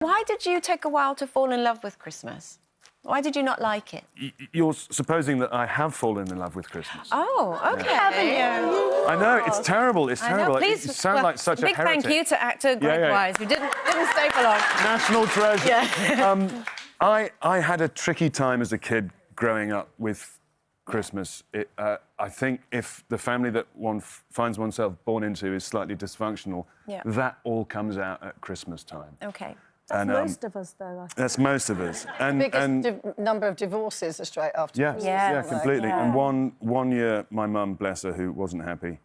Why did you take a while to fall in love with Christmas? Why did you not like it? You're supposing that I have fallen in love with Christmas. Oh, OK. Haven't you? I know, it's terrible, it's terrible. Please, You sound like such a heretic. Big thank you to actor Greg Wise, who didn't stay for long. National treasure. Yeah. I had a tricky time as a kid growing up with Christmas. I think if the family that one finds oneself born into is slightly dysfunctional, that all comes out at Christmas time. OK. That's most of us, though, I think. That's most of us. And the biggest number of divorces are straight after yes, Christmas. yeah, completely. Yeah. And one year, my mum, bless her, who wasn't happy,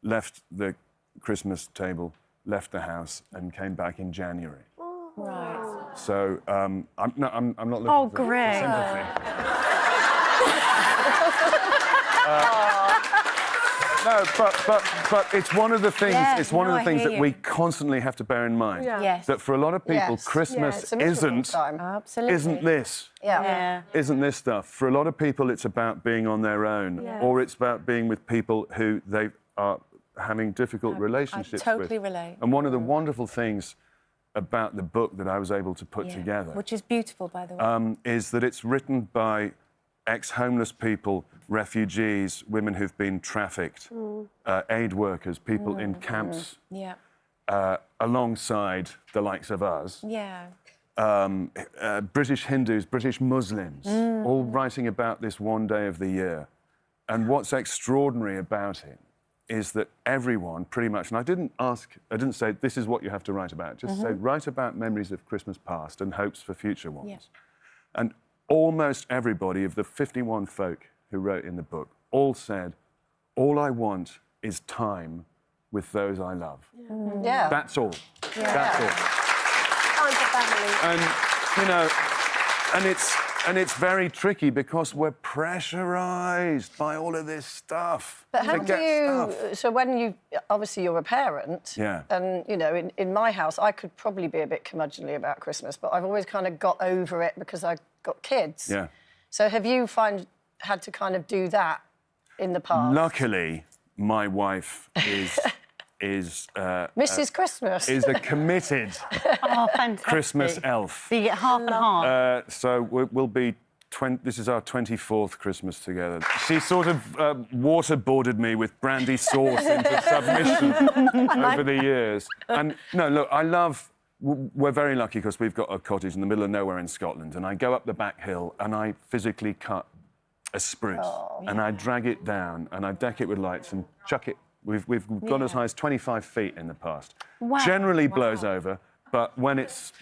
left the Christmas table, left the house, and came back in January. Right. So I'm not looking Oh, for Greg. sympathy. No, but it's one of the things. Yeah, it's one of the I things hear that you. we constantly have to bear in mind. Yeah. Yes. That for a lot of people, Yes. Christmas It's a miserable time. Absolutely. isn't this. Yeah. Isn't this stuff. For a lot of people, it's about being on their own, Yes. or it's about being with people who they are having difficult relationships I totally with. relate. And one of the wonderful things about the book that I was able to put together, Which is beautiful, by the way. is that it's written by ex-homeless people, refugees, women who've been trafficked, aid workers, people in camps, Yeah. alongside the likes of us. Yeah. British Hindus, British Muslims, all writing about this one day of the year. And what's extraordinary about it is that everyone, pretty much, and I didn't say this is what you have to write about, just say write about memories of Christmas past and hopes for future ones. Yeah. And almost everybody of the 51 folk who wrote in the book all said, all I want is time with those I love. Yeah. That's all. That's all. Time for family. And, you know, and it's very tricky because we're pressurised by all of this stuff. But how to do get you... stuff. So when you... Obviously, you're a parent. Yeah. And, you know, in my house, I could probably be a bit curmudgeonly about Christmas, but I've always kind of got over it because I've got kids. Yeah. So have you had to kind of do that in the past? Luckily, my wife is Mrs. Christmas. is a committed Oh, fantastic. Christmas elf. So you get half and half. So we'll be... This is our 24th Christmas together. She sort of waterboarded me with brandy sauce into submission over the years. And, no, look, we're very lucky because we've got a cottage in the middle of nowhere in Scotland, and I go up the back hill and I physically cut a spruce and I drag it down and I deck it with lights and chuck it. We've gone as high as 25 feet in the past. Wow. Generally blows over, but when it's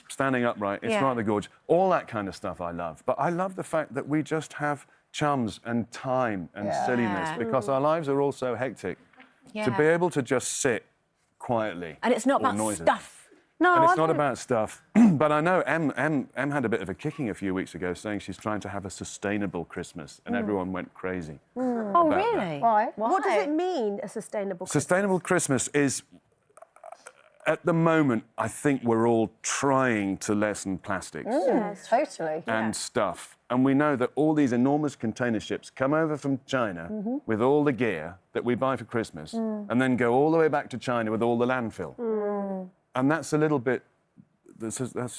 standing upright, it's rather gorgeous. All that kind of stuff I love. But I love the fact that we just have chums and time and silliness because our lives are all so hectic. To be able to just sit quietly. And it's not or about noises. stuff. No, And I it's not don't- about stuff. But I know Em had a bit of a kicking a few weeks ago saying she's trying to have a sustainable Christmas, and everyone went crazy. Oh, about that. really? Why? What does it mean, a sustainable Christmas? Sustainable Christmas is, at the moment, I think we're all trying to lessen plastics Yes. Totally. and stuff. And we know that all these enormous container ships come over from China with all the gear that we buy for Christmas and then go all the way back to China with all the landfill. And that's a little bit...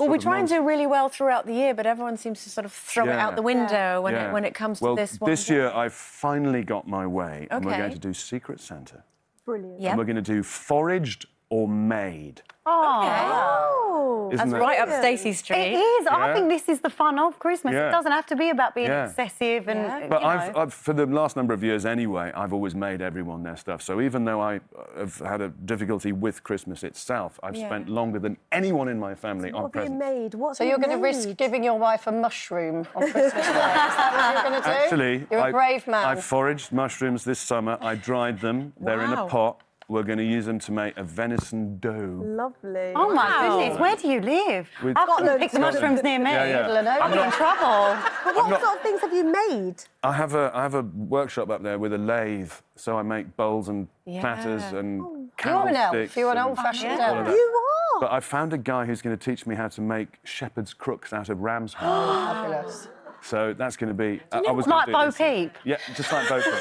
Well, we try and do really well throughout the year, but everyone seems to sort of throw it out the window when it comes to this one. This year I've finally got my way, and we're Okay. going to do Secret Santa. Brilliant. Yeah. And we're going to do foraged or made. Oh. Isn't That's that- right up Stacey Street. It is. I Yeah. think this is the fun of Christmas. Yeah. It doesn't have to be about being Yeah. excessive and. Yeah. But you know. I've, for the last number of years anyway, I've always made everyone their stuff. So even though I have had a difficulty with Christmas itself, I've spent longer than anyone in my family on What have you presents. made? What So have you're you going to risk made? giving your wife a mushroom on Christmas Day? Is that what you're going to do? Actually, You're a brave man. I foraged mushrooms this summer. I dried them. They're in a Wow. pot. We're going to use them to make a venison dough. Lovely. Oh my goodness, where do you live? With- I couldn't pick the Scotland. mushrooms near me. Yeah, yeah. Middle of nowhere. I'd be in trouble. But what sort of things have you made? I have a workshop up there with a lathe, so I make bowls and platters and You're an candlesticks. elf. You're an and old-fashioned all of elf. that. You are. But I found a guy who's going to teach me how to make shepherd's crooks out of ram's horn. Fabulous. So that's going to be... Like Bo Peep? Yeah, just like Bo Peep.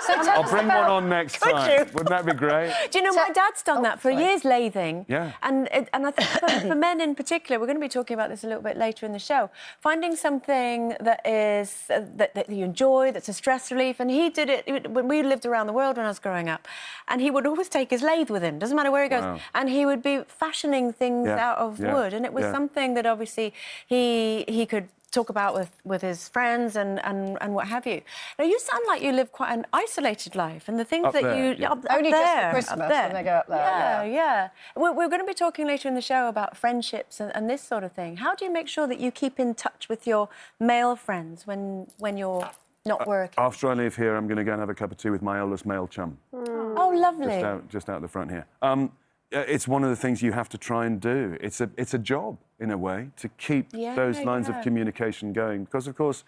So tell I'll us bring one about- on next time. Wouldn't that be great? Do you know, my dad's done that for sorry. years, lathing. Yeah. And I think for men in particular, we're going to be talking about this a little bit later in the show, finding something that is that you enjoy, that's a stress relief. And he did it when we lived around the world when I was growing up. And he would always take his lathe with him, doesn't matter where he goes. Wow. And he would be fashioning things out of wood. And it was something that obviously he could talk about with his friends and what have you. Now, you sound like you live quite an isolated life, and the things Up that there, you... yeah. Up Only there, just for up Christmas there. when they go up there, Yeah, yeah. yeah. We're going to be talking later in the show about friendships and this sort of thing. How do you make sure that you keep in touch with your male friends when you're not working? After I leave here, I'm going to go and have a cup of tea with my eldest male chum. Oh, lovely. Just out the front here. It's one of the things you have to try and do. It's a job, in a way, to keep those lines of communication going. Because, of course,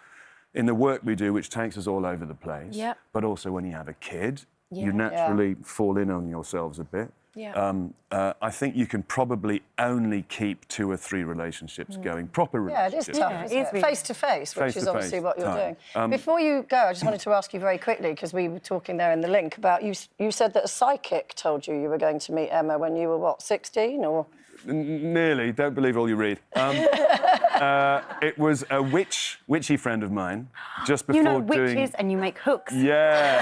in the work we do, which takes us all over the place, but also when you have a kid, you naturally fall in on yourselves a bit. Yeah. I think you can probably only keep 2 or 3 relationships going, proper Yeah, it relationships. is tough, isn't it? Face to face, which is obviously what you're doing. Before you go, I just wanted to ask you very quickly, because we were talking there in the link about you said that a psychic told you were going to meet Emma when you were, what, 16 or...? Nearly. Don't believe all you read. It was a witchy friend of mine, just before You know doing... witches and you make hooks. Yeah.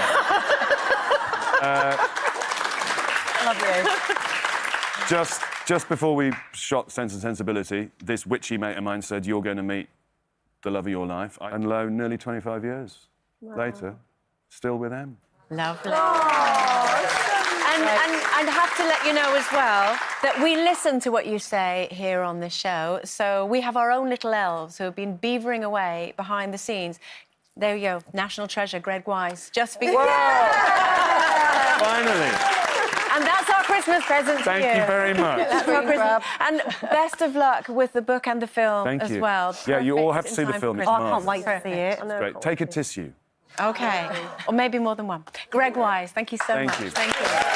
Love you. Just before we shot Sense and Sensibility, this witchy mate of mine said, "You're going to meet the love of your life." And lo, nearly 25 years later, still with them. Lovely. And I have to let you know as well that we listen to what you say here on this show. So we have our own little elves who have been beavering away behind the scenes. There you go, national treasure, Greg Wise, just for you. Finally. And that's our Christmas present to you. Thank you very much. That's our Christmas. And best of luck with the book and the film Thank as you. well. Yeah, you all have to Perfect see the in film. time It's for Oh, I can't wait to see it. It's great. Take a tissue. Okay. Or maybe more than one. Greg Wise, thank you so much. Thank you. Thank you.